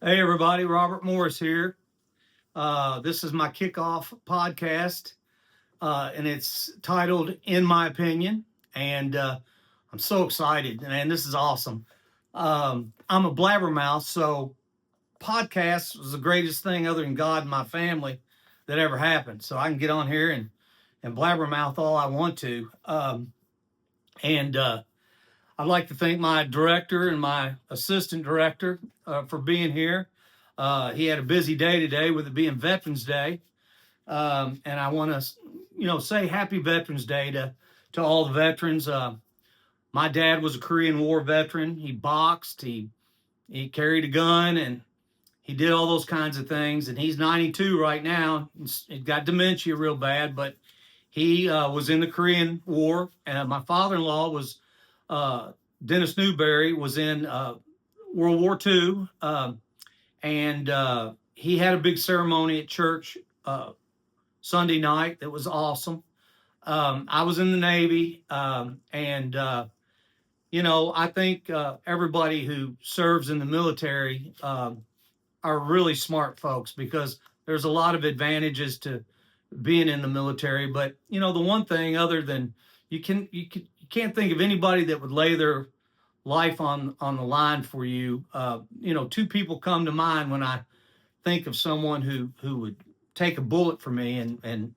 Hey, everybody, Robert Morris here. This is my kickoff podcast, and it's titled In My Opinion. And I'm so excited, and this is awesome. I'm a blabbermouth, so podcasts was the greatest thing other than God and my family that ever happened. So I can get on here and blabbermouth all I want to. And I'd like to thank my director and my assistant director for being here. He had a busy day today with it being Veterans Day. And I want to, say Happy Veterans Day to all the veterans. My dad was a Korean War veteran. He boxed, he carried a gun, and he did all those kinds of things. And he's 92 right now. He's got dementia real bad, but he was in the Korean War. And my father-in-law was uh, Dennis Newberry was in World War II, and he had a big ceremony at church Sunday night that was awesome. I was in the Navy, and I think everybody who serves in the military are really smart folks because there's a lot of advantages to being in the military. But the one thing other than you can't think of anybody that would lay their life on the line for you. Two people come to mind when I think of someone who would take a bullet for me, and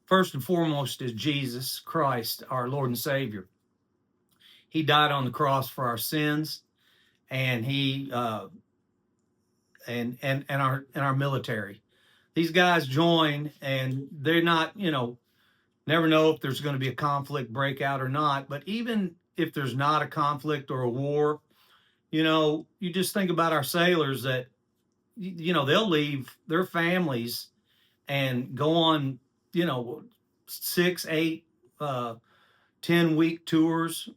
first and foremost is Jesus Christ, our Lord and Savior. He died on the cross for our sins, and he and our military. These guys join, and they're not, never know if there's going to be a conflict breakout or not. But even if there's not a conflict or a war, you just think about our sailors that, they'll leave their families and go on, 6, 8, 10-week tours,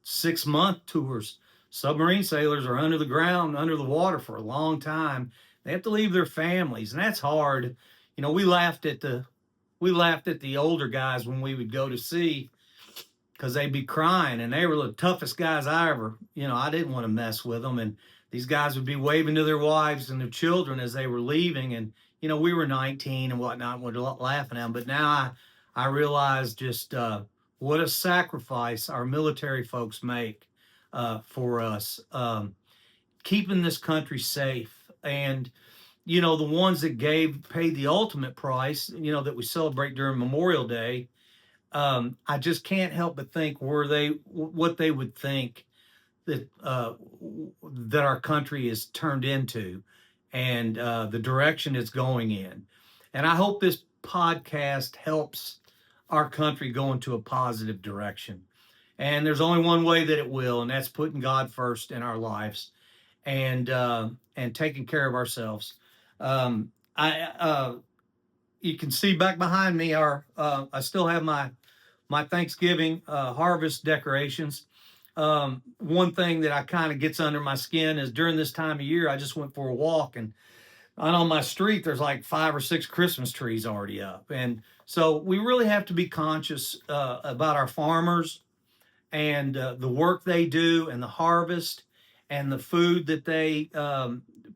6-month tours. Submarine sailors are under the ground, under the water for a long time. They have to leave their families, and that's hard. We laughed at the older guys when we would go to sea because they'd be crying, and they were the toughest guys I didn't want to mess with them. And these guys would be waving to their wives and their children as they were leaving. And, we were 19 and whatnot, and we're laughing at them. But now I realize just what a sacrifice our military folks make for us, keeping this country safe. And, the ones that paid the ultimate price, that we celebrate during Memorial Day, I just can't help but think what they would think that our country is turned into, and the direction it's going in. And I hope this podcast helps our country go into a positive direction. And there's only one way that it will, and that's putting God first in our lives, and taking care of ourselves. I You can see back behind me I still have my Thanksgiving harvest decorations. One thing that I kind of gets under my skin is during this time of year, I just went for a walk, and on my street, there's like 5 or 6 Christmas trees already up. And so we really have to be conscious about our farmers and the work they do and the harvest and the food that they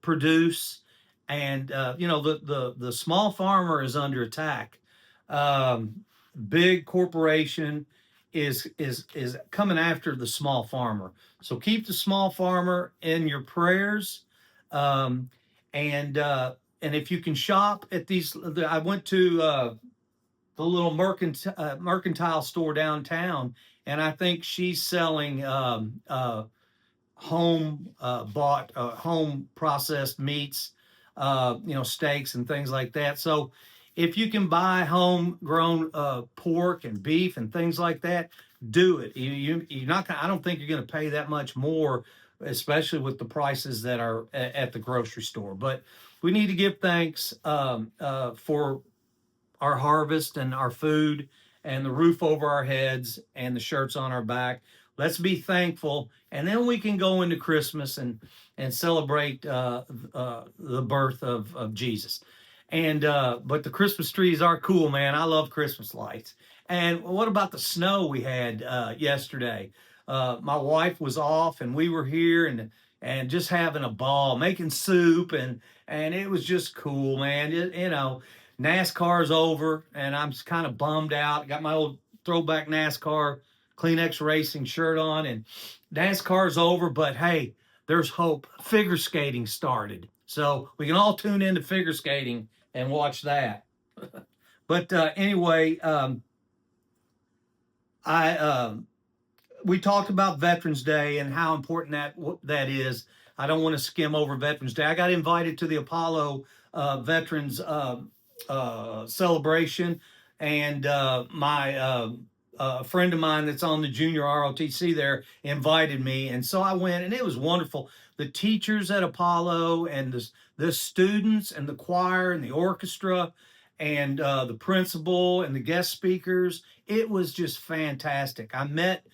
produce. And the small farmer is under attack. Big corporation is coming after the small farmer. So keep the small farmer in your prayers. Um, and if you can shop at these, I went to the little mercantile store downtown, and I think she's selling home bought, home processed meats, steaks and things like that. So if you can buy homegrown pork and beef and things like that, do it. You're not. I don't think you're going to pay that much more, especially with the prices that are at the grocery store. But we need to give thanks for our harvest and our food and the roof over our heads and the shirts on our back. Let's be thankful, and then we can go into Christmas and celebrate the birth of Jesus. And but the Christmas trees are cool, man. I love Christmas lights. And what about the snow we had yesterday? My wife was off, and we were here, and just having a ball, making soup, and it was just cool, man. NASCAR's over, and I'm just kind of bummed out. Got my old throwback NASCAR Kleenex Racing shirt on, and NASCAR's over, but hey, there's hope. Figure skating started, so we can all tune into figure skating and watch that. But anyway, I we talked about Veterans Day and how important that is. I don't want to skim over Veterans Day. I got invited to the Apollo Veterans celebration, and my friend of mine that's on the junior ROTC there invited me, and so I went, and it was wonderful. The teachers at Apollo and the students and the choir and the orchestra and the principal and the guest speakers. It was just fantastic. I met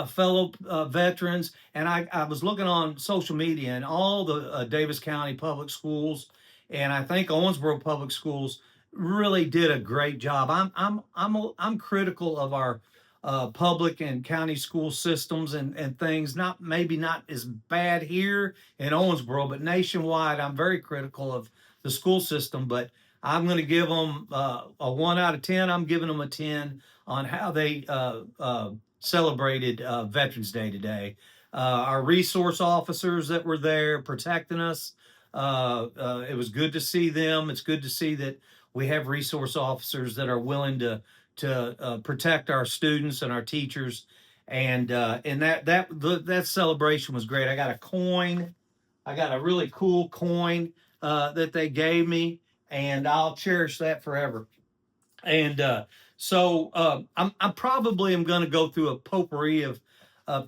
fellow veterans, and I was looking on social media, and all the Davis County public schools, and I think Owensboro public schools really did a great job. I'm critical of our public and county school systems and things. Not as bad here in Owensboro, but nationwide, I'm very critical of the school system. But I'm going to give them a 1 out of 10. I'm giving them a 10 on how they celebrated Veterans Day today. Our resource officers that were there protecting us, it was good to see them. It's good to see that we have resource officers that are willing to protect our students and our teachers. And that celebration was great. I got a coin. I got a really cool coin that they gave me, and I'll cherish that forever. And I'm probably am going to go through a potpourri of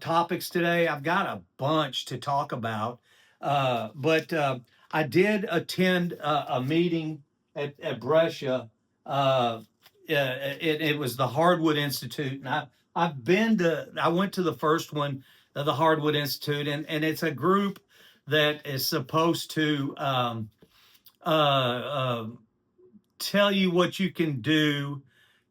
topics today. I've got a bunch to talk about, but I did attend a meeting at Brescia. It was the Hardwood Institute, and I went to the first one of the Hardwood Institute, and it's a group that is supposed to tell you what you can do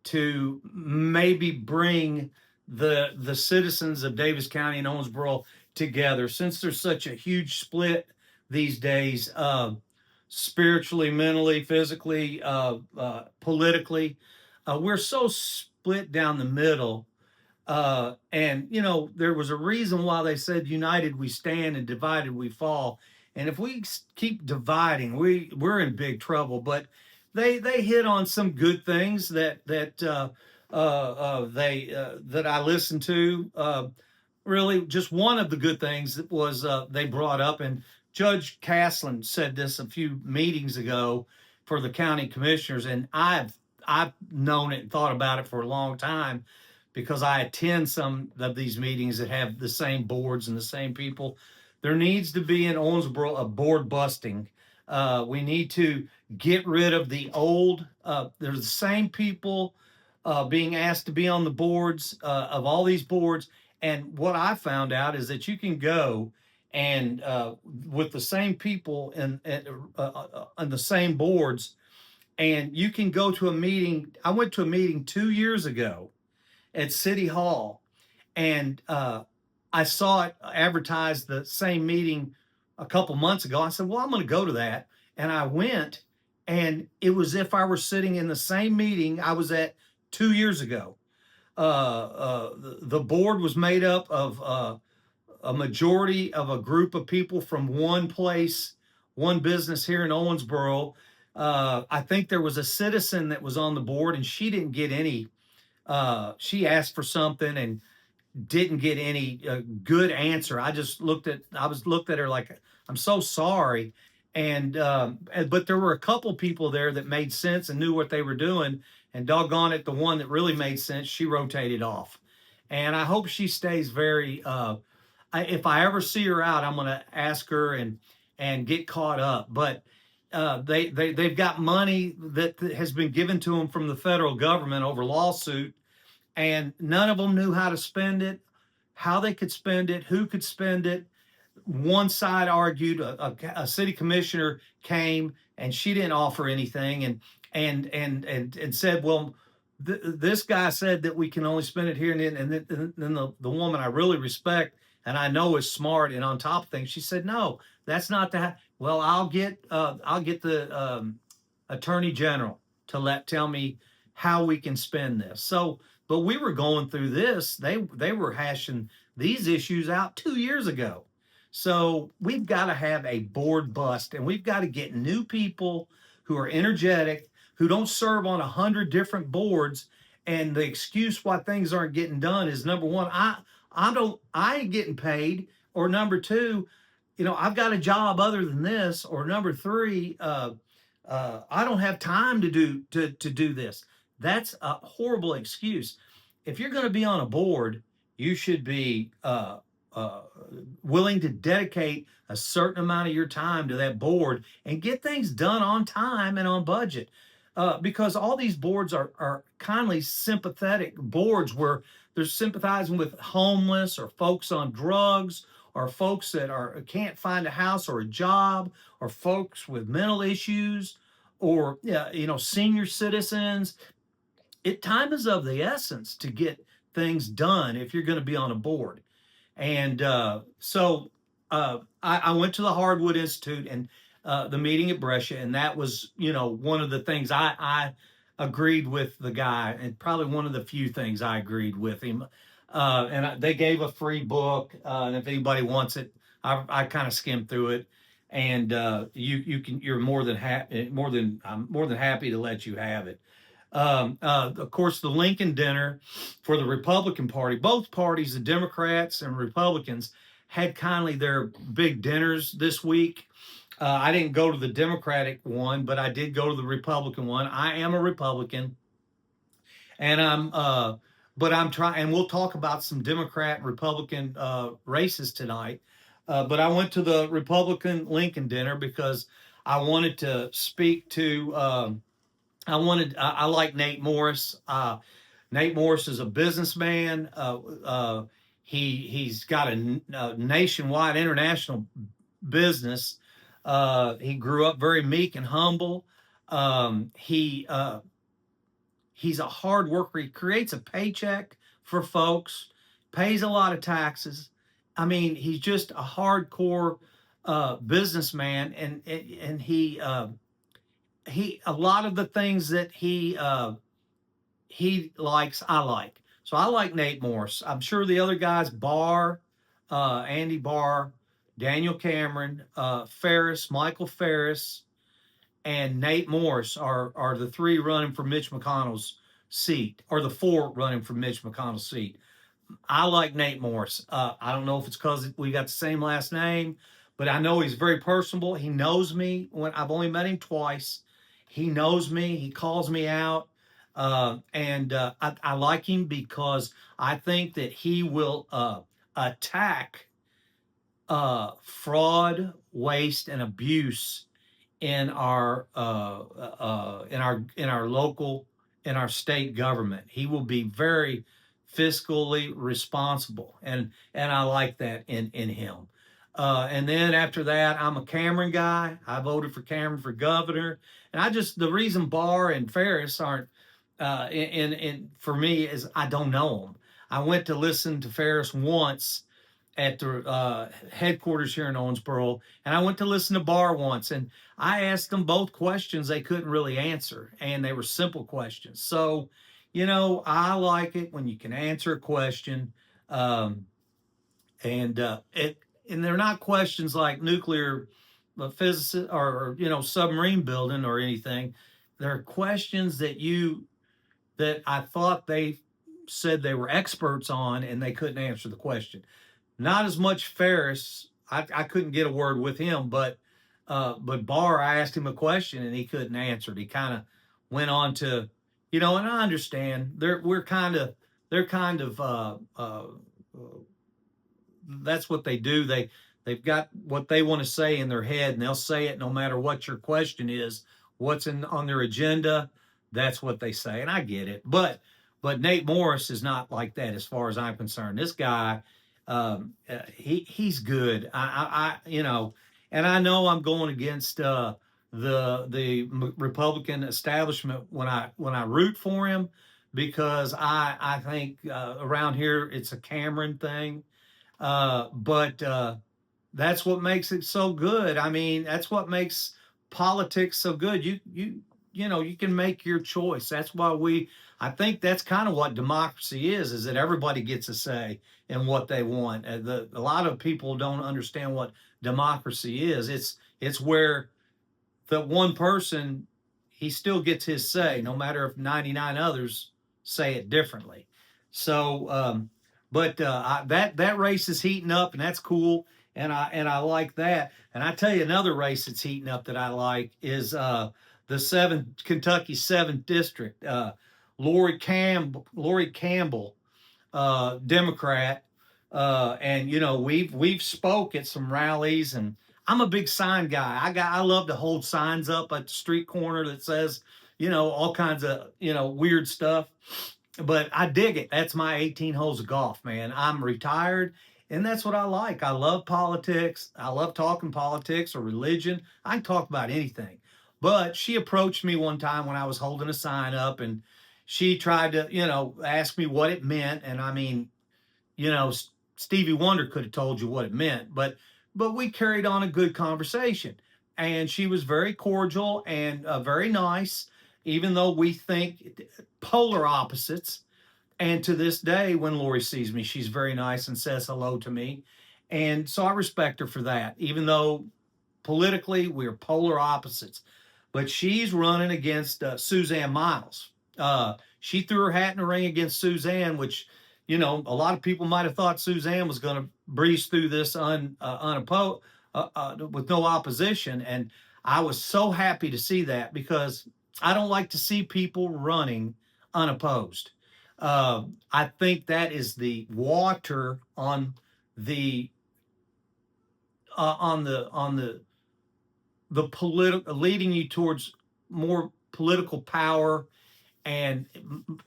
to maybe bring the citizens of Davis County and Owensboro together, since there's such a huge split these days, spiritually, mentally, physically, politically. We're so split down the middle. And there was a reason why they said united we stand and divided we fall. And if we keep dividing, we're in big trouble. But they hit on some good things that I listened to. Really, just one of the good things that was they brought up, and Judge Caslin said this a few meetings ago for the county commissioners, and I've known it and thought about it for a long time, because I attend some of these meetings that have the same boards and the same people. There needs to be in Owensboro a board busting. We need to get rid of the old. There's the same people being asked to be on the boards of all these boards. And what I found out is that you can go and with the same people and the same boards, and you can go to a meeting. I went to a meeting 2 years ago at City Hall, and I saw it advertised the same meeting a couple months ago. I said, well, I'm going to go to that. And I went, and it was as if I were sitting in the same meeting I was at 2 years ago. The board was made up of a majority of a group of people from one place, one business here in Owensboro. I think there was a citizen that was on the board, and she didn't get any. She asked for something and didn't get any good answer. I was looked at her like, I'm so sorry. And but there were a couple people there that made sense and knew what they were doing. And doggone it, the one that really made sense, she rotated off. And I hope she stays very. If I ever see her out, I'm going to ask her and get caught up. But they've got money that has been given to them from the federal government over lawsuit, and none of them knew how to spend it, how they could spend it, who could spend it. One side argued, a city commissioner came and she didn't offer anything, and said, well, this guy said that we can only spend it here, and then the woman I really respect and I know is smart and on top of things. She said, "No, that's not the. Well, I'll get the attorney general to tell me how we can spend this." So, but we were going through this. They were hashing these issues out 2 years ago. So we've got to have a board bust, and we've got to get new people who are energetic, who don't serve on 100 different boards. And the excuse why things aren't getting done is number one, I ain't getting paid, or number two, I've got a job other than this, or number three, I don't have time to do this. That's a horrible excuse. If you're going to be on a board, you should be uh, willing to dedicate a certain amount of your time to that board and get things done on time and on budget. Because all these boards are kindly sympathetic boards where they're sympathizing with homeless or folks on drugs or folks that can't find a house or a job or folks with mental issues or senior citizens. Time is of the essence to get things done if you're going to be on a board. And I went to the Hardwood Institute and the meeting at Brescia, and that was, one of the things I agreed with the guy, and probably one of the few things I agreed with him. They gave a free book, and if anybody wants it, I kind of skimmed through it, and you're I'm more than happy to let you have it. Of course, the Lincoln dinner for the Republican Party, both parties, the Democrats and Republicans, had kindly their big dinners this week. I didn't go to the Democratic one, but I did go to the Republican one. I am a Republican, and but I'm trying, and we'll talk about some Democrat and Republican races tonight. But I went to the Republican Lincoln dinner because I wanted to speak to. I like Nate Morris. Nate Morris is a businessman. He's got a nationwide, international business. He grew up very meek and humble. He's a hard worker. He creates a paycheck for folks, pays a lot of taxes. I mean, he's just a hardcore businessman, and he a lot of the things that he likes, I like. So I like Nate Morse. I'm sure the other guys, Barr, Andy Barr, Daniel Cameron, Ferris, Michael Ferris, and Nate Morse are the three running for Mitch McConnell's seat, or the four running for Mitch McConnell's seat. I like Nate Morse. I don't know if it's because we got the same last name, but I know he's very personable. He knows me. When I've only met him twice, he knows me. He calls me out, and I like him because I think that he will attack fraud, waste, and abuse in our local, in our state government. He will be very fiscally responsible, and I like that in him. And then after that, I'm a Cameron guy. I voted for Cameron for governor, and the reason Barr and Ferris aren't in for me is I don't know them. I went to listen to Ferris once at the headquarters here in Owensboro, and I went to listen to Barr once, and I asked them both questions they couldn't really answer, and they were simple questions. So, I like it when you can answer a question, um, and and they're not questions like nuclear physics or submarine building or anything. They're questions that I thought they said they were experts on, and they couldn't answer the question. Not as much Ferris. I couldn't get a word with him, but Barr, I asked him a question and he couldn't answer it. He kind of went on to, and I understand they're kind of that's what they do. They've got what they want to say in their head, and they'll say it no matter what your question is, what's on their agenda. That's what they say, and I get it. But Nate Morris is not like that as far as I'm concerned. This guy, he's good. And I know I'm going against the Republican establishment when I root for him, because I think around here it's a Cameron thing. But that's what makes it so good. I mean, that's what makes politics so good. You can make your choice. That's why I think that's kind of what democracy is that everybody gets a say in what they want. A lot of people don't understand what democracy is. It's where the one person, he still gets his say, no matter if 99 others say it differently. So, that race is heating up, and that's cool, and I like that. And I tell you, another race that's heating up that I like is the Kentucky seventh district. Lori Campbell, Democrat, and we've spoke at some rallies, and I'm a big sign guy. I love to hold signs up at the street corner that says, all kinds of weird stuff. But I dig it. That's my 18 holes of golf, man. I'm retired, and that's what I like. I love politics. I love talking politics or religion. I can talk about anything. But she approached me one time when I was holding a sign up, and she tried to, ask me what it meant. And I mean, you know, Stevie Wonder could have told you what it meant, but we carried on a good conversation, and she was very cordial and very nice, even though we think polar opposites. And to this day, when Lori sees me, she's very nice and says hello to me, and so I respect her for that, even though politically we're polar opposites. But she's running against Suzanne Miles. She threw her hat in the ring against Suzanne, which, a lot of people might have thought Suzanne was going to breeze through this unopposed, with no opposition. And I was so happy to see that, because I don't like to see people running unopposed. I think that is the water the on the political, leading you towards more political power and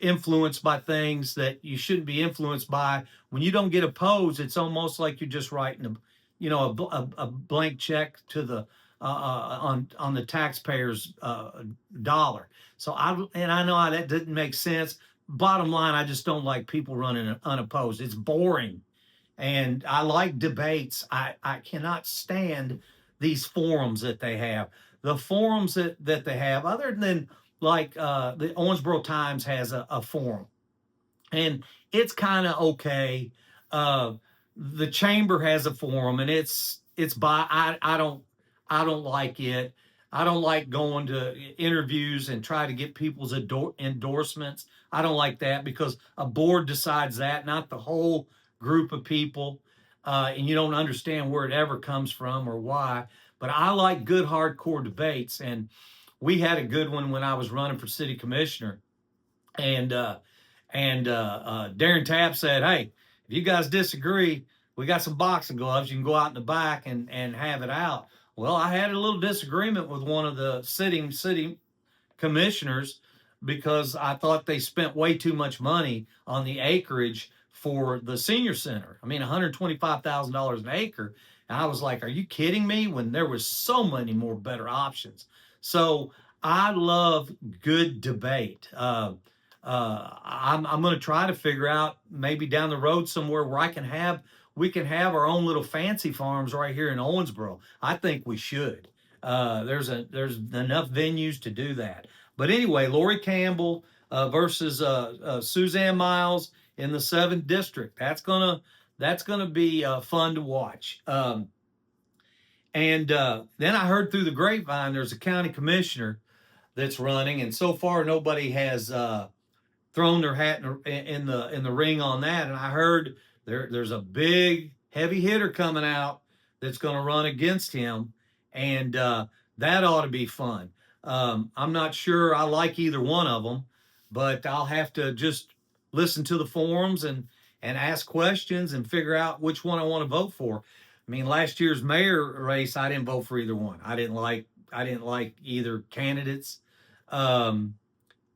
influenced by things that you shouldn't be influenced by. When you don't get opposed, it's almost like you're just writing a blank check to the on the taxpayer's dollar. So I know how that didn't make sense. Bottom line, I just don't like people running unopposed. It's boring, and I like debates. I cannot stand these forums that they have. The forums that they have, other than like the Owensboro Times has a forum, and it's kind of okay. Uh, the Chamber has a forum, and it's by I don't like it. I don't like going to interviews and try to get people's endorsements. I don't like that, because a board decides that, not the whole group of people, and you don't understand where it ever comes from or why. But I like good hardcore debates, and we had a good one when I was running for city commissioner, and Darren Tapp said, "Hey, if you guys disagree, we got some boxing gloves. You can go out in the back and have it out." Well, I had a little disagreement with one of the sitting city commissioners, because I thought they spent way too much money on the acreage for the senior center. I mean, $125,000 an acre. And I was like, are you kidding me? When there was so many more better options. So I love good debate. I'm going to try to figure out, maybe down the road somewhere, where we can have our own little fancy farms right here in Owensboro. I think we should. There's enough venues to do that. But anyway, Lori Campbell versus Suzanne Miles in the seventh district. That's gonna be fun to watch. And then I heard through the grapevine there's a county commissioner that's running, and so far nobody has thrown their hat in the ring on that. And I heard there's a big heavy hitter coming out that's going to run against him, and that ought to be fun. I'm not sure I like either one of them, but I'll have to just listen to the forums and ask questions and figure out which one I want to vote for. I mean, last year's mayor race, I didn't vote for either one. I didn't like either candidates. Um,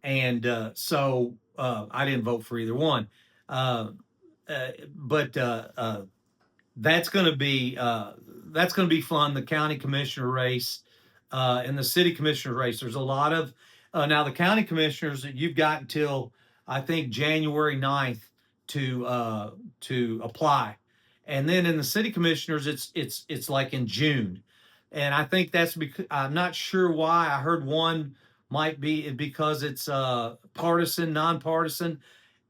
and so I didn't vote for either one. Uh, but that's going to be fun. The county commissioner race and the city commissioner race. There's a lot of now the county commissioners that you've got until I think January 9th to apply, And then in the city commissioners, it's like in June, and I think that's because I'm not sure why. I heard one might be because it's partisan, nonpartisan.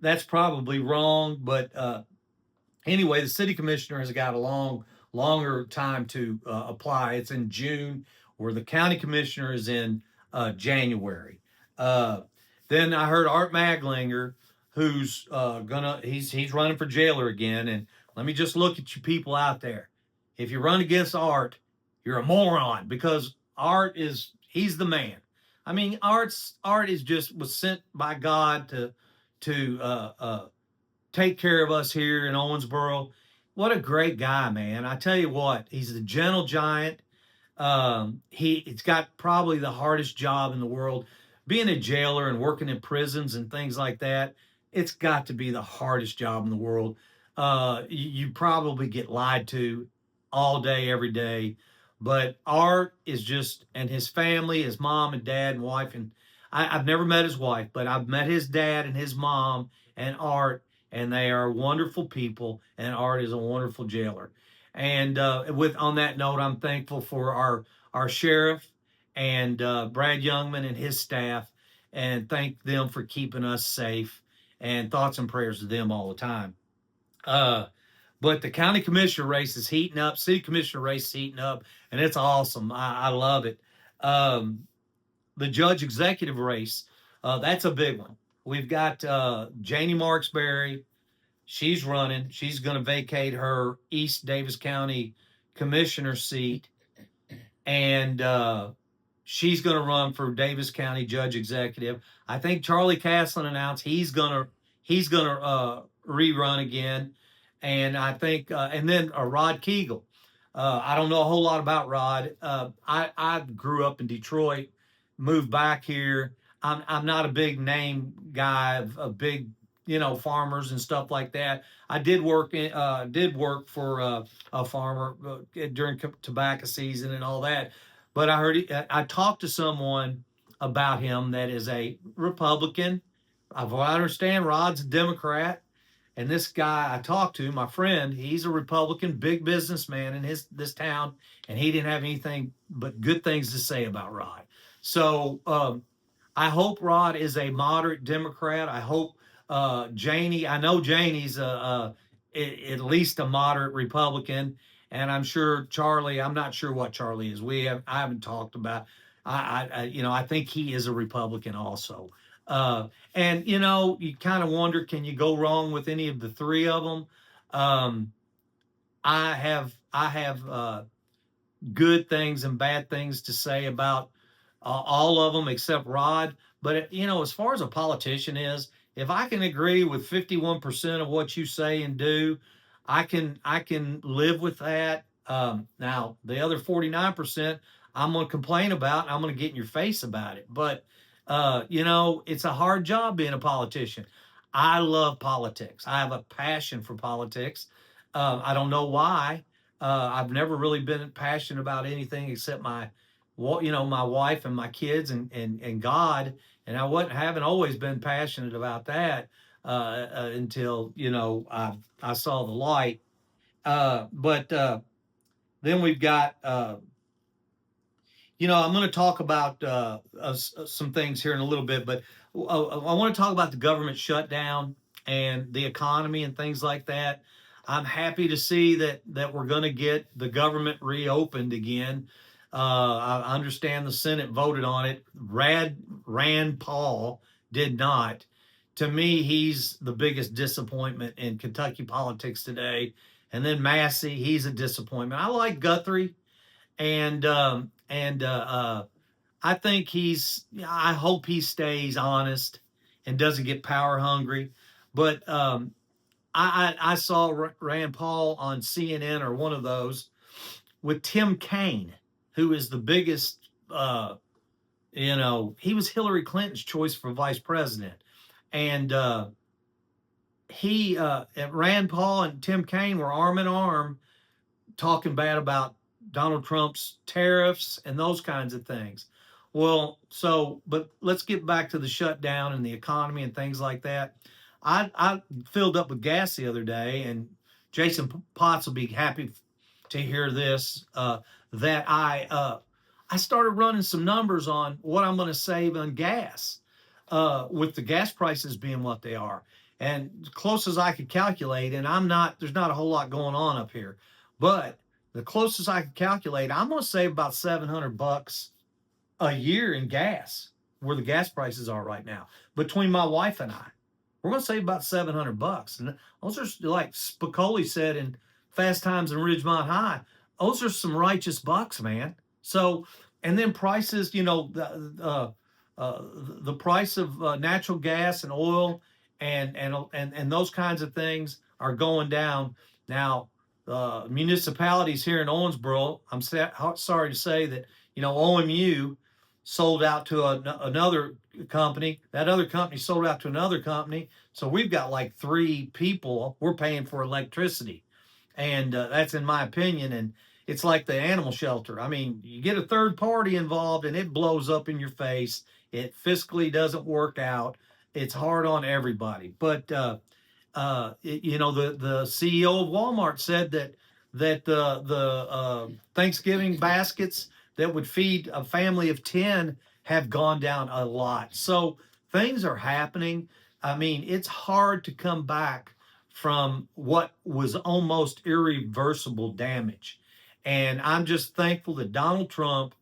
That's probably wrong, but anyway, the city commissioner has got a longer time to apply. It's in June, where the county commissioner is in January. Uh, then I heard Art Maglinger, who's he's running for jailer again. And let me just look at you people out there. If you run against Art, you're a moron, because he's the man. I mean, Art is just was sent by God to take care of us here in Owensboro. What a great guy, man. I tell you what, he's a gentle giant. It's got probably the hardest job in the world. Being a jailer and working in prisons and things like that, it's got to be the hardest job in the world. You probably get lied to all day, every day. But Art is just, and his family, his mom and dad and wife, and I've never met his wife, but I've met his dad and his mom and Art, and they are wonderful people. And Art is a wonderful jailer. And with on that note, I'm thankful for our sheriff and Brad Youngman and his staff, and thank them for keeping us safe. And thoughts and prayers to them all the time. Uh, but the county commissioner race is heating up. City commissioner race is heating up, and it's awesome. I love it. Um, the judge executive race, that's a big one. We've got Janie Marksberry. She's running. She's going to vacate her East Davis County commissioner seat, and she's going to run for Davis County Judge Executive. I think Charlie Castlin announced he's gonna rerun again, and I think and then Rod Kegel. I don't know a whole lot about Rod. I grew up in Detroit, moved back here. I'm not a big name guy of big farmers and stuff like that. I did work for a farmer during tobacco season and all that. But I talked to someone about him that is a Republican. I understand Rod's a Democrat, and this guy I talked to, my friend, he's a Republican, big businessman in this town, and he didn't have anything but good things to say about Rod. So I hope Rod is a moderate Democrat. I hope Janie. I know Janie's at least a moderate Republican, and I'm sure Charlie. I'm not sure what Charlie is. I haven't talked about. I think he is a Republican also. And you kind of wonder, can you go wrong with any of the three of them? Um, I have good things and bad things to say about all of them except Rod. But as far as a politician is, if I can agree with 51% of what you say and do, I can live with that. Now the other 49%, I'm going to complain about. And I'm going to get in your face about it. But it's a hard job being a politician. I love politics. I have a passion for politics. I don't know why. I've never really been passionate about anything except my wife and my kids and God. And haven't always been passionate about that until I saw the light. But then we've got I'm going to talk about some things here in a little bit, but I want to talk about the government shutdown and the economy and things like that. I'm happy to see that we're going to get the government reopened again. I understand the Senate voted on it. Rand Paul did not. To me, he's the biggest disappointment in Kentucky politics today. And then Massey, he's a disappointment. I like Guthrie, and I think I hope he stays honest and doesn't get power hungry. But I saw Rand Paul on CNN or one of those with Tim Kaine, who is the biggest. He was Hillary Clinton's choice for vice president, and Rand Paul and Tim Kaine were arm in arm talking bad about Donald Trump's tariffs and those kinds of things. Well, but let's get back to the shutdown and the economy and things like that. I filled up with gas the other day, and Jason Potts will be happy to hear this. That I started running some numbers on what I'm going to save on gas, with the gas prices being what they are, and close as I could calculate. And there's not a whole lot going on up here, but the closest I could calculate, I'm going to save about $700 a year in gas, where the gas prices are right now, between my wife and I. We're going to save about $700. And those are, like Spicoli said in Fast Times in Ridgemont High, those are some righteous bucks, man. So, and then prices, the price of natural gas and oil and those kinds of things are going down. Now, municipalities here in Owensboro, I'm sorry to say that, OMU sold out to another company. That other company sold out to another company. So we've got like three people we're paying for electricity. And that's in my opinion. And it's like the animal shelter. I mean, you get a third party involved and it blows up in your face. It fiscally doesn't work out. It's hard on everybody. But the CEO of Walmart said that the Thanksgiving baskets that would feed a family of 10 have gone down a lot. So things are happening. I mean, it's hard to come back from what was almost irreversible damage. And I'm just thankful that Donald Trump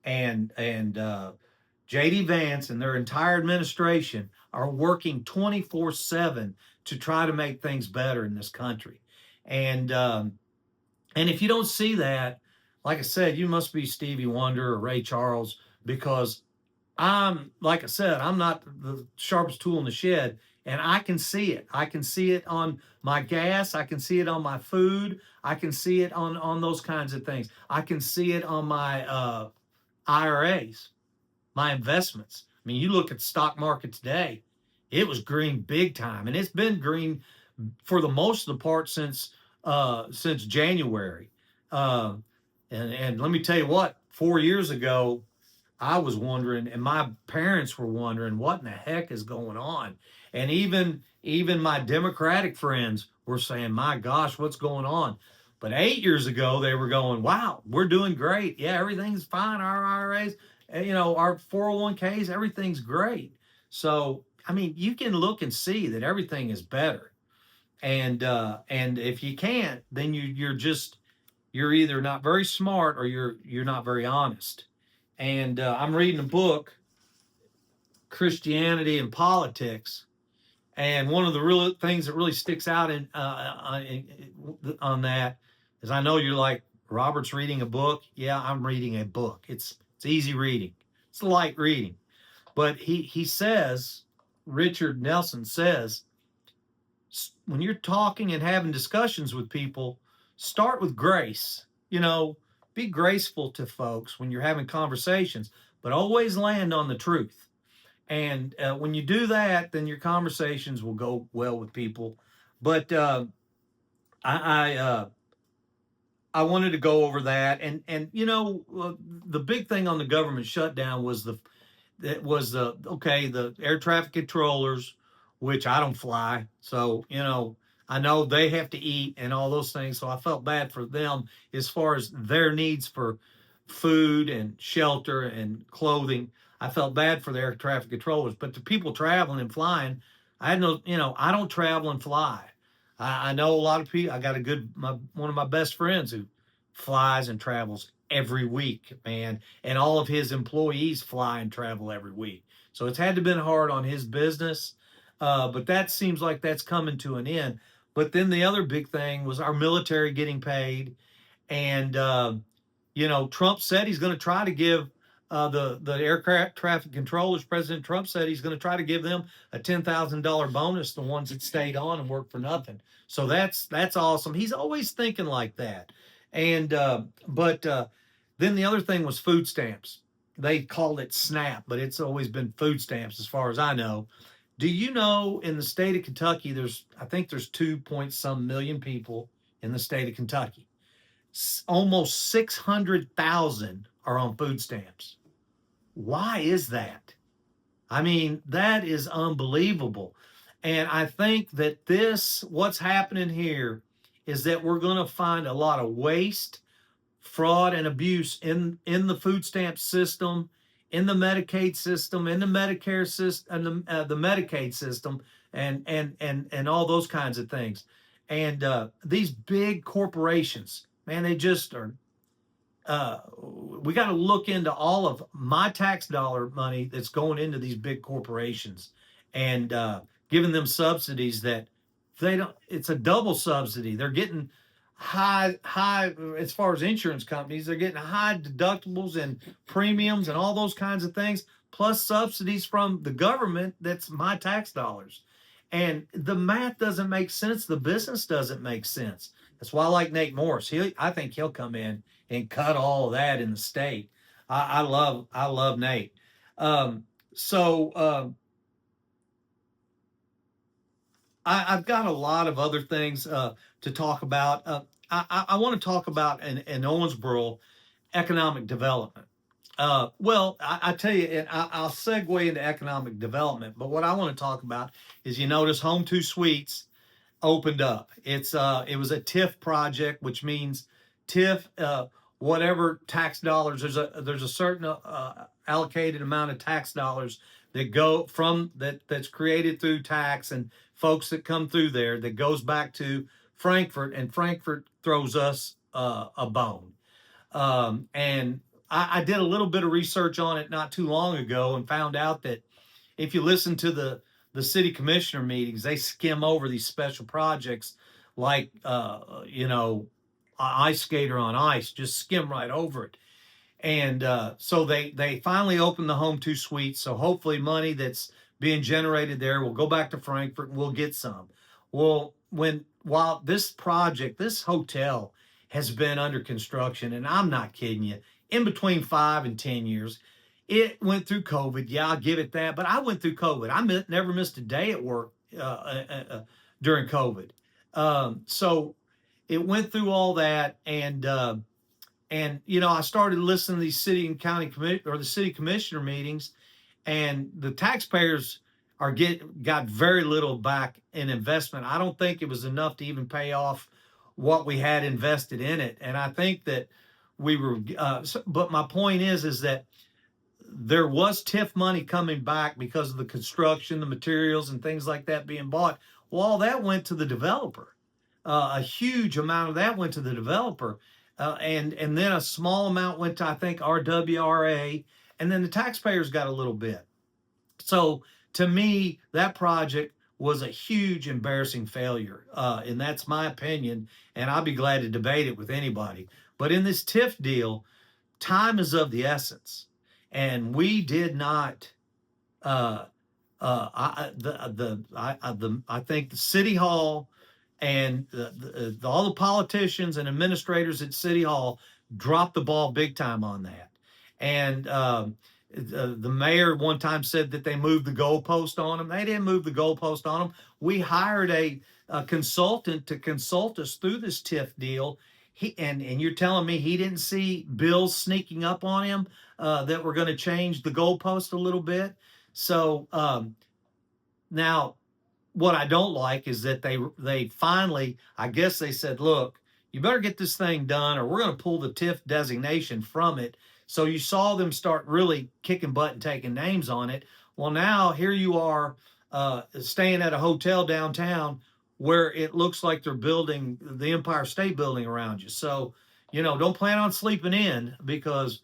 and JD Vance and their entire administration are working 24/7 to try to make things better in this country. And if you don't see that, like I said, you must be Stevie Wonder or Ray Charles, because like I said, I'm not the sharpest tool in the shed, and I can see it. I can see it on my gas. I can see it on my food. I can see it on those kinds of things. I can see it on my IRAs, my investments. I mean, you look at the stock market today, it was green big time, and it's been green for the most of the part since January. Uh, and let me tell you what, 4 years ago, I was wondering, and my parents were wondering, what in the heck is going on? And even my Democratic friends were saying, "My gosh, what's going on?" But 8 years ago, they were going, "Wow, we're doing great. Yeah, everything's fine. Our IRAs, our 401ks, everything's great." So, I mean, you can look and see that everything is better. And if you can't, then you're either not very smart or you're not very honest. And I'm reading a book, Christianity and Politics, and one of the real things that really sticks out on that is, I know you're like, Robert's reading a book. Yeah, I'm reading a book. It's easy reading. It's light reading. But he says, Richard Nelson says, when you're talking and having discussions with people, start with grace. Be graceful to folks when you're having conversations, but always land on the truth. And when you do that, then your conversations will go well with people. But I I wanted to go over that, and the big thing on the government shutdown was the air traffic controllers, which I don't fly, so I know they have to eat and all those things, so I felt bad for them as far as their needs for food and shelter and clothing. I felt bad for the air traffic controllers, but the people traveling and flying, I had no, I don't travel and fly. I know a lot of people. I got one of my best friends who flies and travels every week, man, and all of his employees fly and travel every week. So it's had to been hard on his business, but that seems like that's coming to an end. But then the other big thing was our military getting paid, and Trump said he's going to try to give the aircraft traffic controllers. President Trump said he's going to try to give them a $10,000 bonus, the ones that stayed on and worked for nothing. So that's awesome. He's always thinking like that. And but then the other thing was food stamps. They called it SNAP, but it's always been food stamps as far as I know. Do you know, in the state of Kentucky, I think there's 2 point some million people in the state of Kentucky. Almost 600,000 are on food stamps. Why is that? I mean, that is unbelievable. And I think that what's happening here, is that we're going to find a lot of waste, fraud, and abuse in the food stamp system, in the Medicaid system, in the Medicare system, and the Medicaid system, and all those kinds of things. And these big corporations, man, they just are. We got to look into all of my tax dollar money that's going into these big corporations, and giving them subsidies that they don't. It's a double subsidy. They're getting high as far as insurance companies. They're getting high deductibles and premiums and all those kinds of things, plus subsidies from the government. That's my tax dollars, and the math doesn't make sense. The business doesn't make sense. That's why I like Nate Morris. I think he'll come in and cut all of that in the state. I love Nate. Um, so I've got a lot of other things to talk about. I want to talk about in Owensboro economic development. Well, I tell you, and I'll segue into economic development. But what I want to talk about is, you notice Home2 Suites opened up. It was a TIF project, which means TIF, whatever tax dollars. There's a certain allocated amount of tax dollars that go from that's created through tax and folks that come through there that goes back to Frankfurt, and Frankfurt throws us a bone. And I did a little bit of research on it not too long ago and found out that if you listen to the city commissioner meetings, they skim over these special projects like ice skater on ice, just skim right over it. And so they finally opened the Home2 Suites. So hopefully money that's being generated there will go back to Frankfurt and we'll get some. Well, while this hotel has been under construction, and I'm not kidding you, in between 5 and 10 years, it went through COVID. Yeah, I'll give it that. But I went through COVID. Never missed a day at work during COVID. So it went through all that, and I started listening to these city and county or the city commissioner meetings, and the taxpayers got very little back in investment. I don't think it was enough to even pay off what we had invested in it, and I think that we were. But my point is that there was TIF money coming back because of the construction, the materials, and things like that being bought. Well, all that went to the developer. A huge amount of that went to the developer, and then a small amount went to, I think, RWRA, and then the taxpayers got a little bit. So to me, that project was a huge, embarrassing failure, and that's my opinion. And I'd be glad to debate it with anybody. But in this TIF deal, time is of the essence, and we did not. I think the city hall and all the politicians and administrators at city hall dropped the ball big time on that. And the mayor one time said that they moved the goalpost on them. They didn't move the goalpost on them. We hired a consultant to consult us through this TIF deal. And you're telling me he didn't see bills sneaking up on him that were going to change the goalpost a little bit. So now, what I don't like is that they finally, I guess they said, look, you better get this thing done, or we're going to pull the TIF designation from it. So you saw them start really kicking butt and taking names on it. Well, now here you are staying at a hotel downtown where it looks like they're building the Empire State Building around you. So, don't plan on sleeping in, because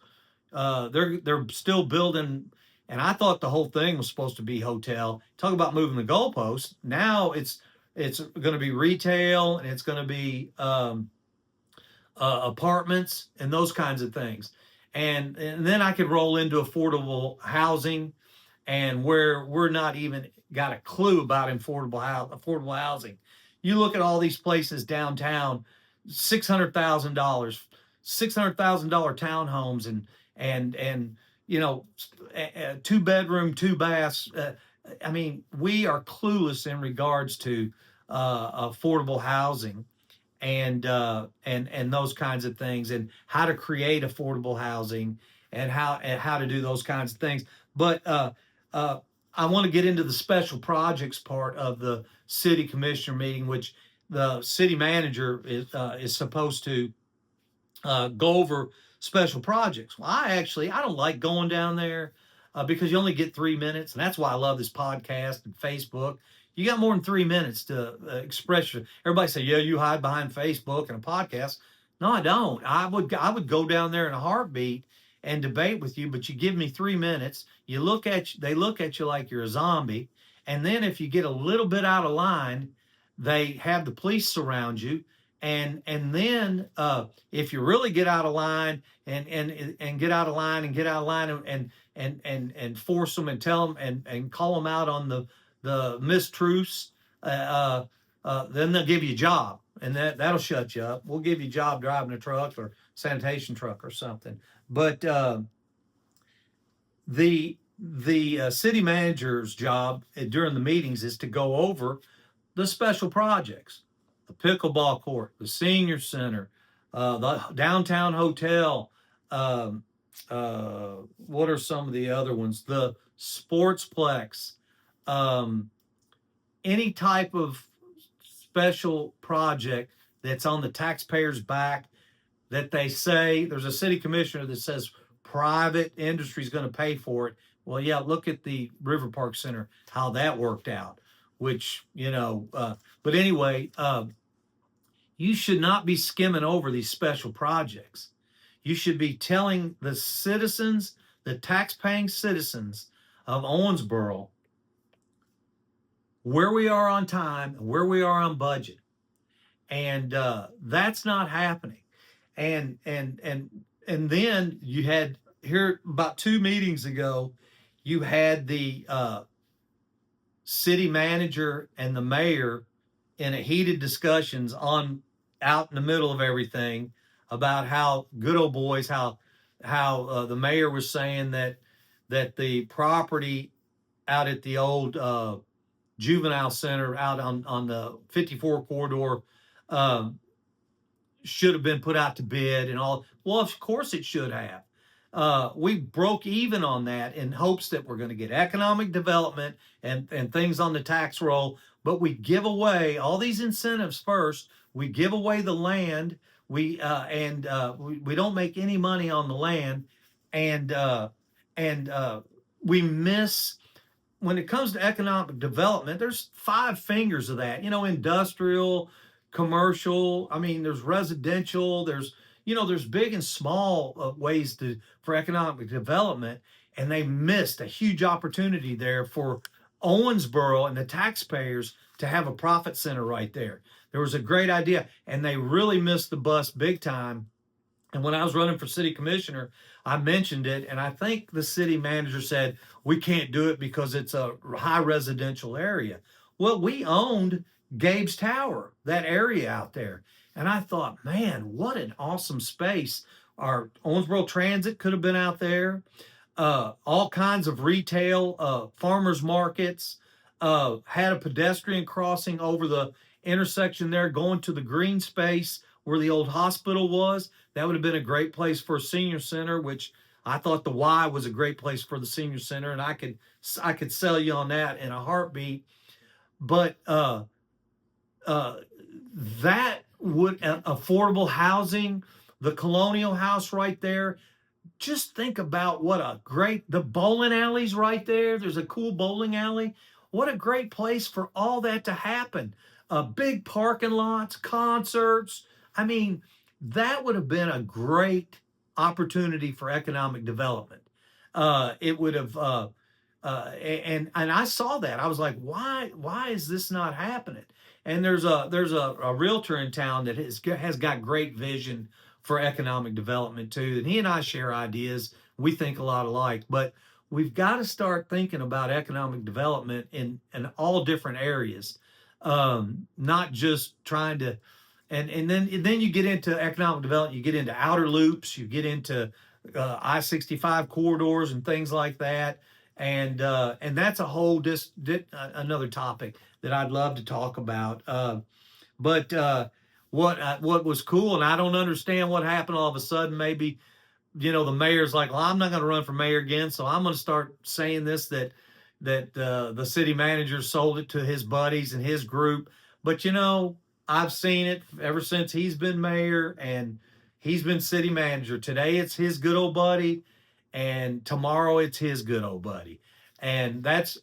they're still building. And I thought the whole thing was supposed to be hotel. Talk about moving the goalposts. Now it's going to be retail, and it's going to be apartments and those kinds of things. And then I could roll into affordable housing, and where we're not even got a clue about affordable housing. You look at all these places downtown, $600,000 townhomes, and 2 bedroom, 2 baths. I mean, we are clueless in regards to affordable housing and those kinds of things, and how to create affordable housing, and how to do those kinds of things. But I want to get into the special projects part of the city commissioner meeting, which the city manager is supposed to go over special projects. Well, I don't like going down there because you only get 3 minutes, and that's why I love this podcast and Facebook. You got more than 3 minutes to express your. Everybody say, "Yeah, you hide behind Facebook and a podcast." No, I don't. I would go down there in a heartbeat and debate with you, but you give me 3 minutes. You look at you, they look at you like you're a zombie, and then if you get a little bit out of line, they have the police surround you, and then if you really get out of line and get out of line and get out of line and force them and tell them and call them out on the mistruths, then they'll give you a job, and that'll shut you up. We'll give you a job driving a truck or sanitation truck or something. But the city manager's job during the meetings is to go over the special projects, the pickleball court, the senior center, the downtown hotel. Um, what are some of the other ones? The sportsplex. Um, any type of special project that's on the taxpayer's back that they say there's a city commissioner that says private industry is going to pay for it. Well, yeah, look at the River Park Center, how that worked out, which, but anyway, you should not be skimming over these special projects. You should be telling the citizens, the tax-paying citizens of Owensboro, where we are on time, where we are on budget, and that's not happening. And then you had here about 2 meetings ago, you had the city manager and the mayor in a heated discussions on out in the middle of everything about how good old boys how the mayor was saying that the property out at the old juvenile center out on the 54 corridor um, should have been put out to bid and all. Well, of course it should have. We broke even on that in hopes that we're going to get economic development and things on the tax roll, but we give away all these incentives first. We give away the land. We don't make any money on the land, and we miss when it comes to economic development. There's five fingers of that. Industrial, commercial. I mean, there's residential. There's big and small ways for economic development, and they missed a huge opportunity there for Owensboro and the taxpayers to have a profit center right there. There was a great idea, and they really missed the bus big time. And when I was running for city commissioner, I mentioned it, and I think the city manager said, we can't do it because it's a high residential area. Well, we owned Gabe's Tower, that area out there. And I thought, man, what an awesome space. Our Owensboro Transit could have been out there. All kinds of retail, farmers markets, had a pedestrian crossing over the intersection there going to the green space where the old hospital was. That would have been a great place for a senior center, which I thought the Y was a great place for the senior center, and I could sell you on that in a heartbeat. But that would affordable housing, the Colonial House right there. Just think about the bowling alleys right there. There's a cool bowling alley. What a great place for all that to happen. Big parking lots, concerts. I mean, that would have been a great opportunity for economic development. It would have, and I saw that. I was like, why is this not happening? And there's a realtor in town that has got great vision for economic development too. And he and I share ideas. We think a lot alike, but we've got to start thinking about economic development in all different areas, not just trying to. And then you get into economic development. You get into outer loops. You get into I-65 corridors and things like that. And that's a whole another topic that I'd love to talk about. But what was cool, and I don't understand what happened all of a sudden. Maybe the mayor's like, well, I'm not going to run for mayor again, so I'm going to start saying this that the city manager sold it to his buddies and his group. But I've seen it ever since he's been mayor and he's been city manager. Today it's his good old buddy, and tomorrow it's his good old buddy. And that's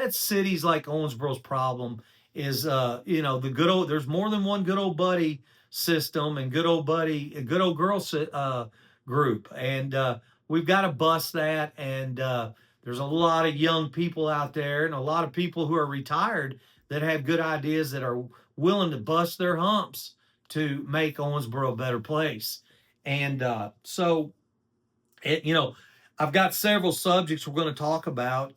cities like Owensboro's problem is the good old, there's more than one good old buddy system and good old buddy, a good old girl group. And we've got to bust that. And there's a lot of young people out there and a lot of people who are retired that have good ideas that are willing to bust their humps to make Owensboro a better place. And so it, I've got several subjects we're going to talk about.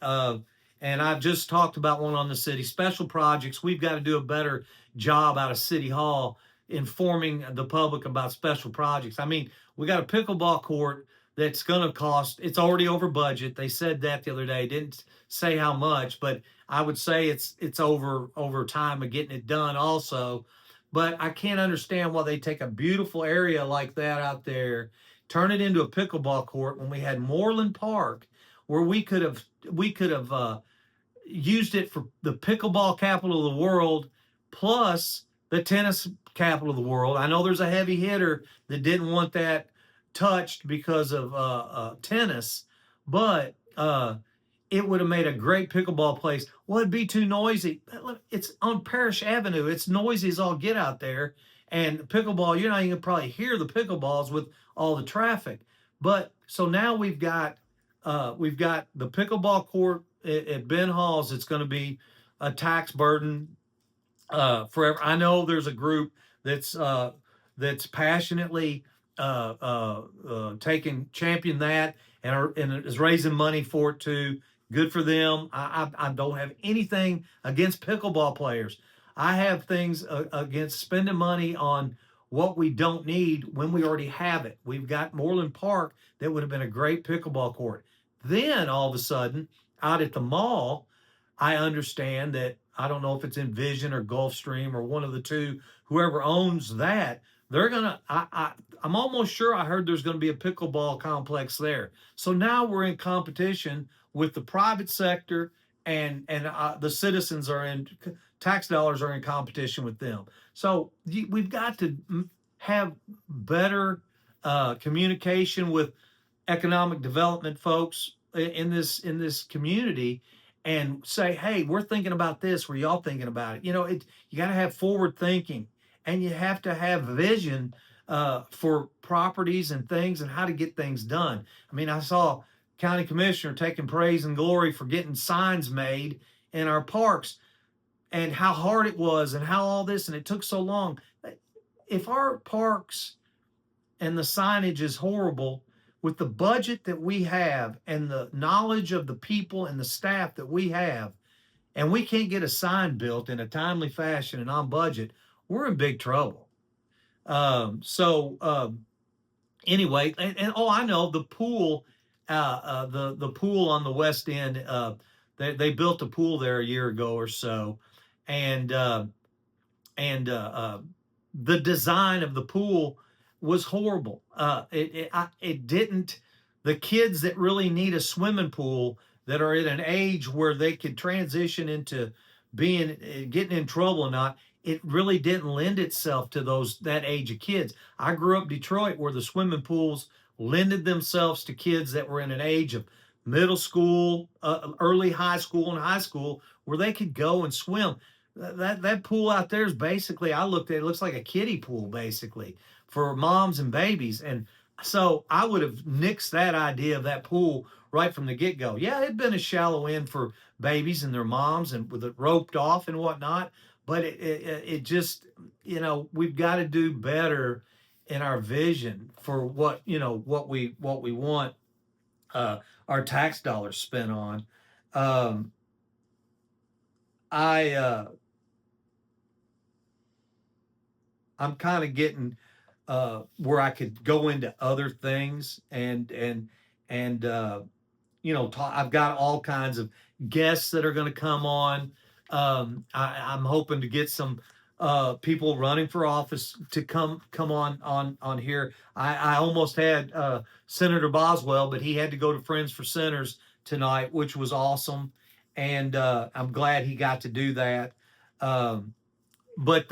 And I've just talked about one on the city special projects. We've got to do a better job out of City Hall informing the public about special projects. I mean, we got a pickleball court that's going to cost, it's already over budget. They said that the other day, didn't say how much, but I would say it's over time of getting it done also. But I can't understand why they take a beautiful area like that out there, turn it into a pickleball court when we had Moreland Park, where we could have used it for the pickleball capital of the world, plus the tennis capital of the world. I know there's a heavy hitter that didn't want that touched because of tennis, but it would have made a great pickleball place. Well, it'd be too noisy. It's on Parish Avenue. It's noisy as all get out there. And pickleball, you're not even gonna probably hear the pickleballs with all the traffic. But so now we've got the pickleball court at Ben Halls. It's going to be a tax burden forever. I know there's a group that's passionately taking champion that and is raising money for it too. Good for them. I don't have anything against pickleball players. I have things against spending money on what we don't need when we already have it. We've got Moreland Park that would have been a great pickleball court. Then all of a sudden, out at the mall, I understand that I don't know if it's Envision or Gulfstream or one of the two, whoever owns that, they're gonna. I'm almost sure I heard there's going to be a pickleball complex there. So now we're in competition with the private sector, and the citizens are in tax dollars are in competition with them. So we've got to have better communication with economic development folks in this community and say, hey, we're thinking about this. Were y'all thinking about it? You got to have forward thinking, and you have to have vision for properties and things and how to get things done. I mean, I saw county commissioner taking praise and glory for getting signs made in our parks and how hard it was and how all this, and it took so long. If our parks and the signage is horrible, with the budget that we have and the knowledge of the people and the staff that we have, and we can't get a sign built in a timely fashion and on budget, we're in big trouble. Anyway, and oh, I know the pool, the pool on the west end. They built a pool there a year ago or so, and and the design of the pool was horrible. It didn't. The kids that really need a swimming pool that are at an age where they could transition into being getting in trouble or not, it really didn't lend itself to that age of kids. I grew up in Detroit where the swimming pools lended themselves to kids that were in an age of middle school, early high school, and high school where they could go and swim. That pool out there is basically, I looked at it, it looks like a kiddie pool basically for moms and babies. And so I would have nixed that idea of that pool right from the get-go. Yeah, it'd been a shallow end for babies and their moms and with it roped off and whatnot, but it just, we've got to do better in our vision for what we want our tax dollars spent on. um, I I'm kind of getting where I could go into other things and talk. I've got all kinds of guests that are going to come on. I'm hoping to get some people running for office to come on here. I almost had Senator Boswell, but he had to go to Friends for Sinners tonight, which was awesome, and I'm glad he got to do that. Um, but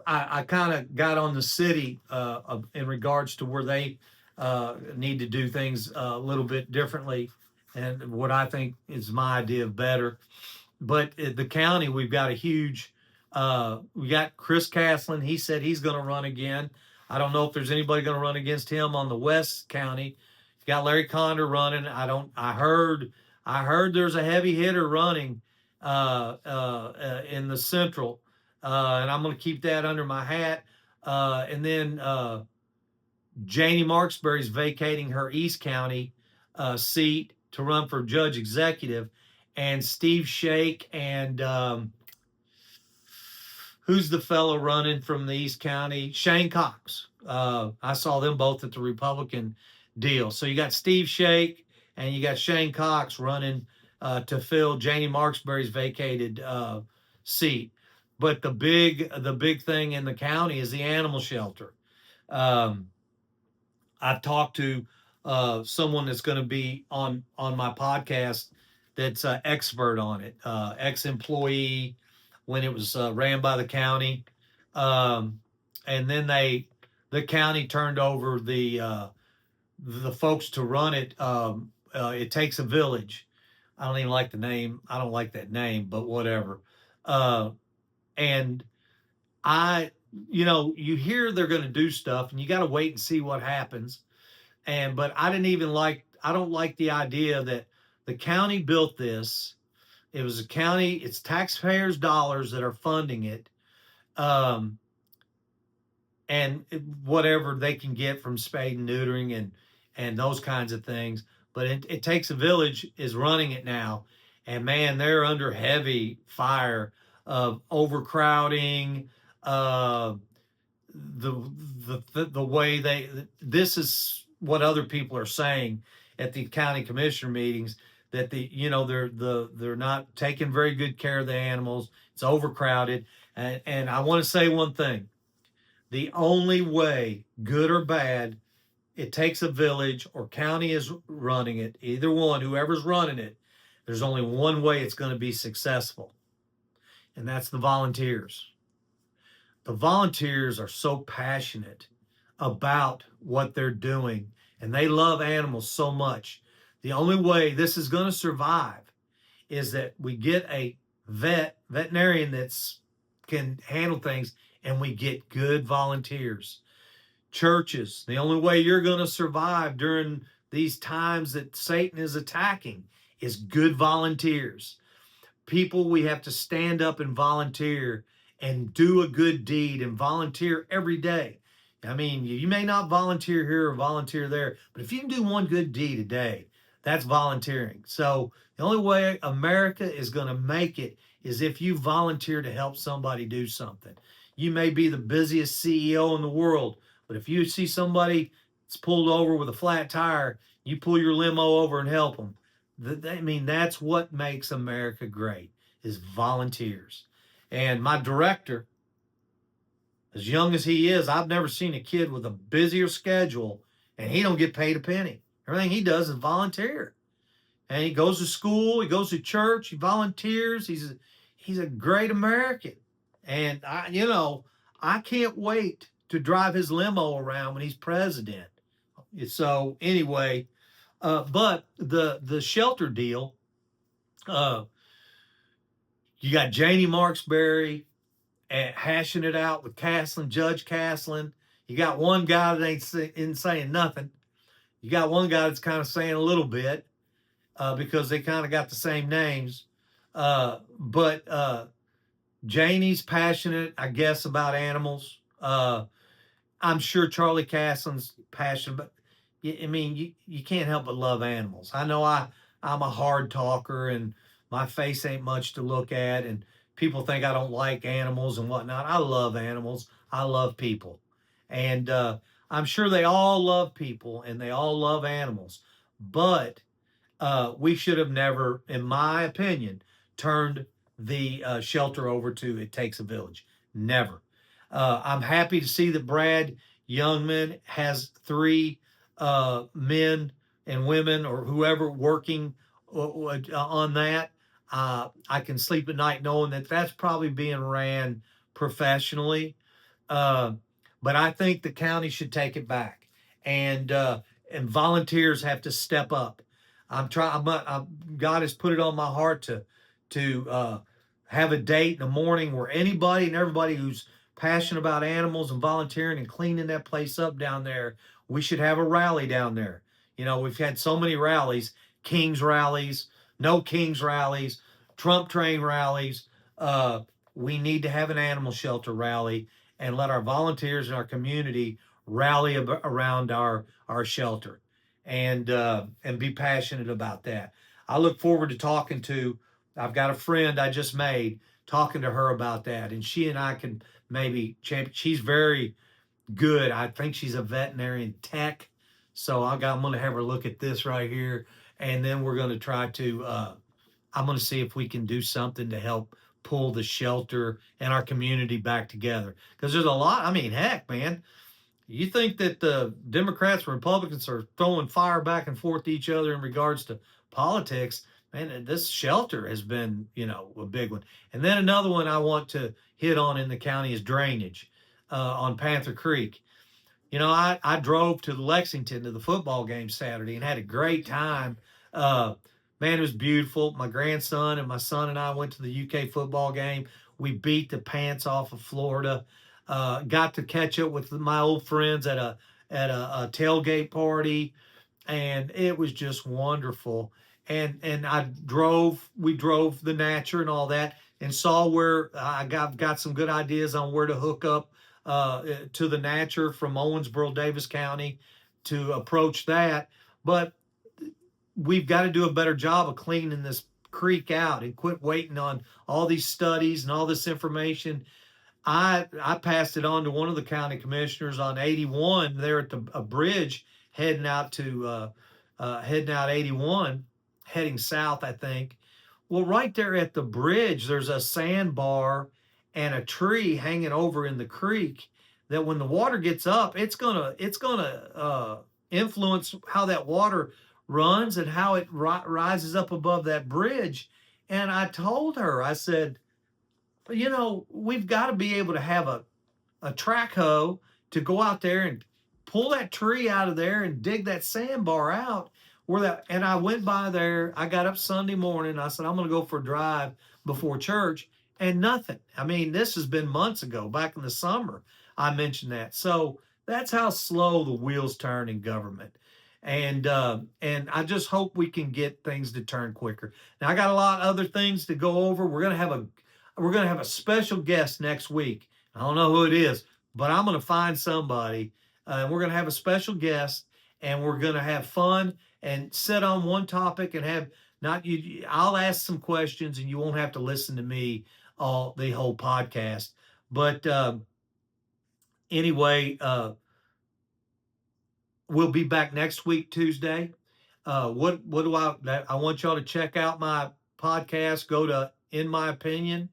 I kind of got on the city in regards to where they need to do things a little bit differently, and what I think is my idea of better. But at the county, we've got a huge. We got Chris Caslin. He said he's going to run again. I don't know if there's anybody going to run against him on the West County. You got Larry Condor running. I don't. I heard. I heard there's a heavy hitter running in the Central, and I'm going to keep that under my hat. And then Janie Marksbury's vacating her East County seat to run for judge executive, and Steve Shake and who's the fellow running from the East County? Shane Cox. I saw them both at the Republican deal. So you got Steve Shake and you got Shane Cox running to fill Janie Marksbury's vacated seat. But the big thing in the county is the animal shelter. Um, I've talked to someone that's going to be on my podcast that's expert on it, ex-employee when it was ran by the county, um, and then the county turned over the folks to run it. It takes a village. I don't even like the name. I don't like that name, but whatever. Uh, and I, you hear they're going to do stuff, and you got to wait and see what happens. But I don't like the idea that the county built this. It was a county, it's taxpayers' dollars that are funding it. Um, and whatever they can get from spade and neutering and those kinds of things. But it takes a village is running it now, and man, they're under heavy fire of overcrowding, uh, the the way this is what other people are saying at the county commissioner meetings, that they're not taking very good care of the animals. It's overcrowded, and I want to say one thing: the only way, good or bad, it takes a village or county is running it, either one, whoever's running it, there's only one way it's going to be successful, and that's the volunteers. The volunteers are so passionate about what they're doing, and they love animals so much. The only way this is going to survive is that we get a veterinarian that's can handle things, and we get good volunteers. Churches, the only way you're going to survive during these times that Satan is attacking is good volunteers. People, we have to stand up and volunteer and do a good deed and volunteer every day. I mean, you may not volunteer here or volunteer there, but if you can do one good deed a day, that's volunteering. So the only way America is going to make it is if you volunteer to help somebody do something. You may be the busiest CEO in the world, but if you see somebody that's pulled over with a flat tire, you pull your limo over and help them. I mean, that's what makes America great, is volunteers. And my director, as young as he is, I've never seen a kid with a busier schedule, and he don't get paid a penny. Everything he does is volunteer. And he goes to school, he goes to church, he volunteers. He's a great American. And I can't wait to drive his limo around when he's president. So anyway, but the shelter deal, uh, you got Janie Marksbury hashing it out with Caslin, Judge Caslin. You got one guy that ain't saying nothing. You got one guy that's kind of saying a little bit because they kind of got the same names. But Janie's passionate, I guess, about animals. I'm sure Charlie Caslin's passionate, but I mean, you can't help but love animals. I know I'm a hard talker and my face ain't much to look at, and people think I don't like animals and whatnot. I love animals. I love people, and I'm sure they all love people and they all love animals. But we should have never, in my opinion, turned the shelter over to It Takes a Village. Never. I'm happy to see that Brad Youngman has three men and women or whoever working on that. I can sleep at night knowing that that's probably being ran professionally. Uh, but I think the county should take it back, and volunteers have to step up. I'm trying. God has put it on my heart to have a date in the morning where anybody and everybody who's passionate about animals and volunteering and cleaning that place up down there, we should have a rally down there. You know, we've had so many rallies, Kings rallies, no Kings rallies, Trump train rallies. Uh, we need to have an animal shelter rally and let our volunteers in our community rally around our shelter and be passionate about that. I look forward to talking to. I've got a friend I just made talking to her about that, and she and I can maybe champ. She's very good. I think she's a veterinarian tech, so I'm going to have her look at this right here, and then we're going to try to. I'm going to see if we can do something to help pull the shelter and our community back together. Because there's a lot. I mean, heck, man, you think that the Democrats and Republicans are throwing fire back and forth to each other in regards to politics? Man, this shelter has been, a big one. And then another one I want to hit on in the county is drainage on Panther Creek. I drove to Lexington to the football game Saturday and had a great time. Uh, Man, it was beautiful. My grandson and my son and I went to the UK football game. We beat the pants off of Florida. Got to catch up with my old friends at a tailgate party, and it was just wonderful. And we drove the Natcher and all that, and saw where I got some good ideas on where to hook up to the Natcher from Owensboro, Davis County, to approach that. But we've got to do a better job of cleaning this creek out and quit waiting on all these studies and all this information. I passed it on to one of the county commissioners on 81 there at a bridge heading out to heading out 81, heading south, I think. Well, right there at the bridge, there's a sandbar and a tree hanging over in the creek that when the water gets up, it's gonna influence how that water runs and how it rises up above that bridge. And I told her, I said, we've got to be able to have a track hoe to go out there and pull that tree out of there and dig that sandbar out and I went by there. I got up Sunday morning. I said, I'm going to go for a drive before church, and nothing. I mean, this has been months ago, back in the summer. I mentioned that. So that's how slow the wheels turn in government. And I just hope we can get things to turn quicker. Now I got a lot of other things to go over. We're gonna have a special guest next week. I don't know who it is, but I'm gonna find somebody. We're gonna have a special guest, and we're gonna have fun and sit on one topic and have not you. I'll ask some questions, and you won't have to listen to me the whole podcast. But anyway, we'll be back next week Tuesday. What do I want y'all to check out my podcast. Go to In My Opinion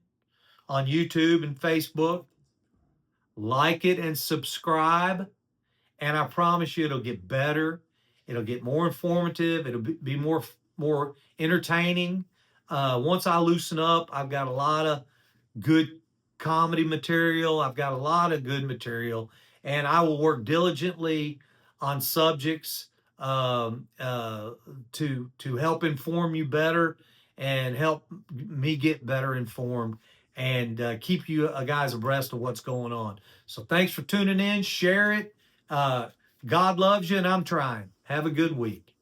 on YouTube and Facebook. Like it and subscribe. And I promise you it'll get better. It'll get more informative. It'll be more entertaining. Once I loosen up, I've got a lot of good comedy material. I've got a lot of good material, and I will work diligently on subjects to help inform you better and help me get better informed and keep you guys abreast of what's going on. So thanks for tuning in. Share it. God loves you, and I'm trying. Have a good week.